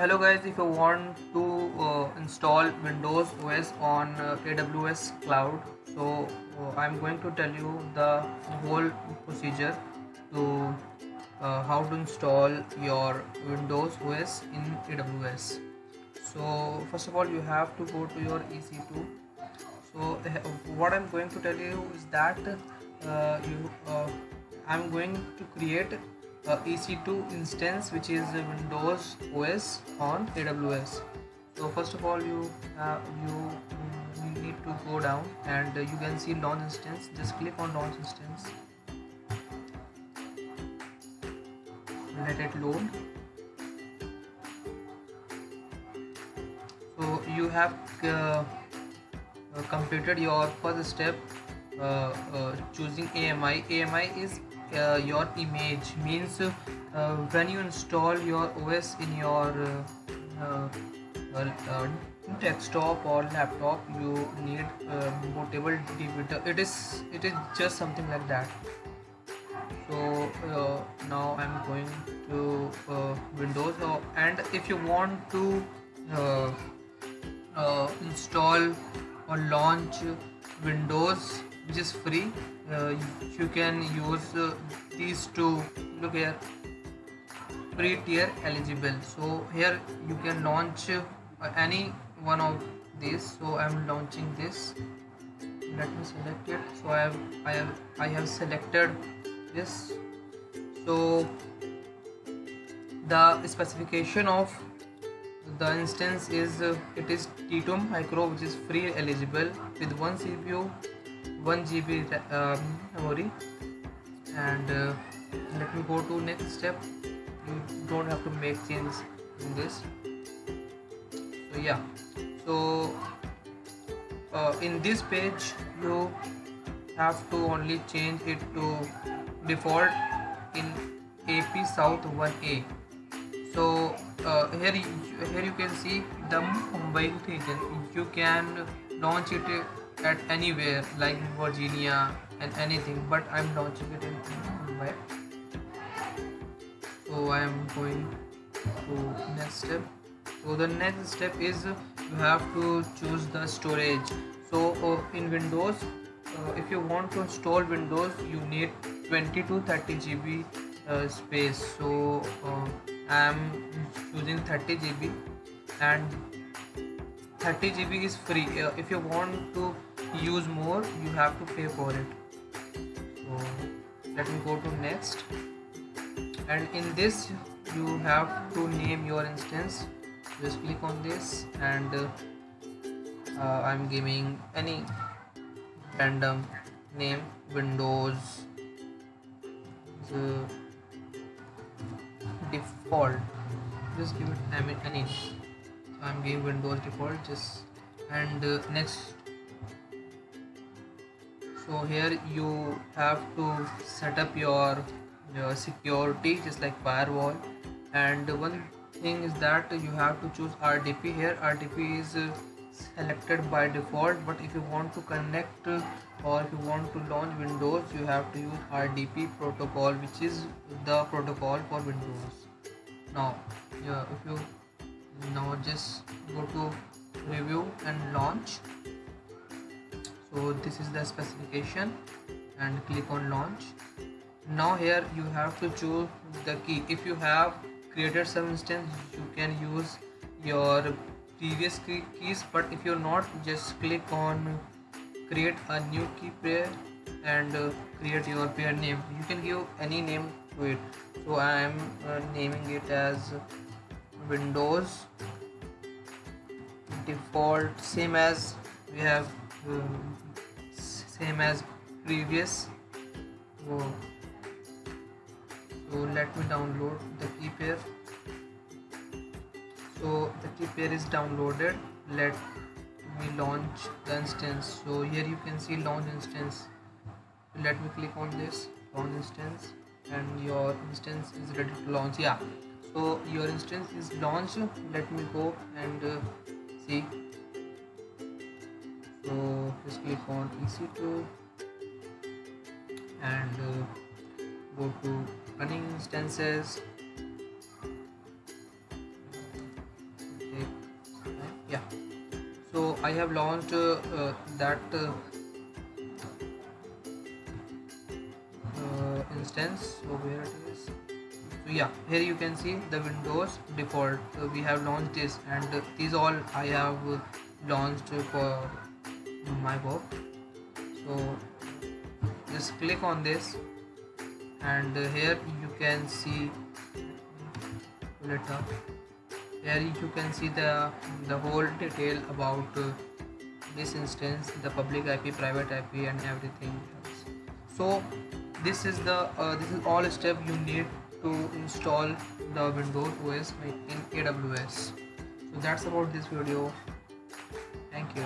hello guys, if you want to install Windows OS on AWS cloud, I'm going to tell you the whole procedure to how to install your Windows OS in AWS. So first of all, you have to go to your EC2. What I'm going to tell you is that you I'm going to create a EC2 instance which is Windows OS on AWS. So first of all, you need to go down and you can see launch instance. Just click on launch instance. Let it load. So you have completed your first step choosing AMI. AMI is your image, means when you install your OS in your desktop or laptop, you need bootable DVD. It is just something like that. So now I'm going to Windows, and if you want to install or launch Windows which is free, you can use these two. Look here, free tier eligible. So here you can launch any one of these. So I'm launching this. Let me select it. So I have selected this. So the specification of the instance is it is T2 micro, which is free eligible with 1 CPU, 1 GB memory. And let me go to next step. You don't have to make changes in this. So yeah, so in this page you have to only change it to default in AP South 1A. So here you can see the Mumbai region. You can launch it at anywhere like Virginia and anything, but I'm launching it in Mumbai. So I am going to next step. So the next step is you have to choose the storage. So in Windows, if you want to install Windows, you need 20 to 30 GB space. So I am choosing 30 GB, and 30 GB is free. If you want to use more, you have to pay for it. So let me go to next, and in this you have to name your instance. Just click on this, and I'm giving any random name, Windows default. Just give it any. So I'm giving Windows default. Just and next. So here you have to set up your security, just like firewall. And one thing is that you have to choose RDP. Here RDP is selected by default, but if you want to connect or if you want to launch Windows, you have to use RDP protocol, which is the protocol for Windows. Now if you now just go to review and launch. So this is the specification, and click on launch. Now here you have to choose the key. If you have created some instance, you can use your previous keys, but if you're not, just click on create a new key pair and create your pair name. You can give any name to it. So I am naming it as Windows default, same as we have same as previous. So let me download the key pair. So the key pair is downloaded. Let me launch the instance. So here you can see launch instance. Let me click on this launch instance, and your instance is ready to launch. Yeah, so your instance is launched. Let me go and see. So just click on EC2 and go to running instances. I have launched that instance. So where it is? So yeah, here you can see the Windows default. So we have launched this, and these all I have launched for my work. So just click on this, and here you can see, pull it up. Here you can see the whole detail about this instance, the public IP, private IP, and everything else. So this is all step you need to install the Windows OS in AWS. So that's about this video. Thank you.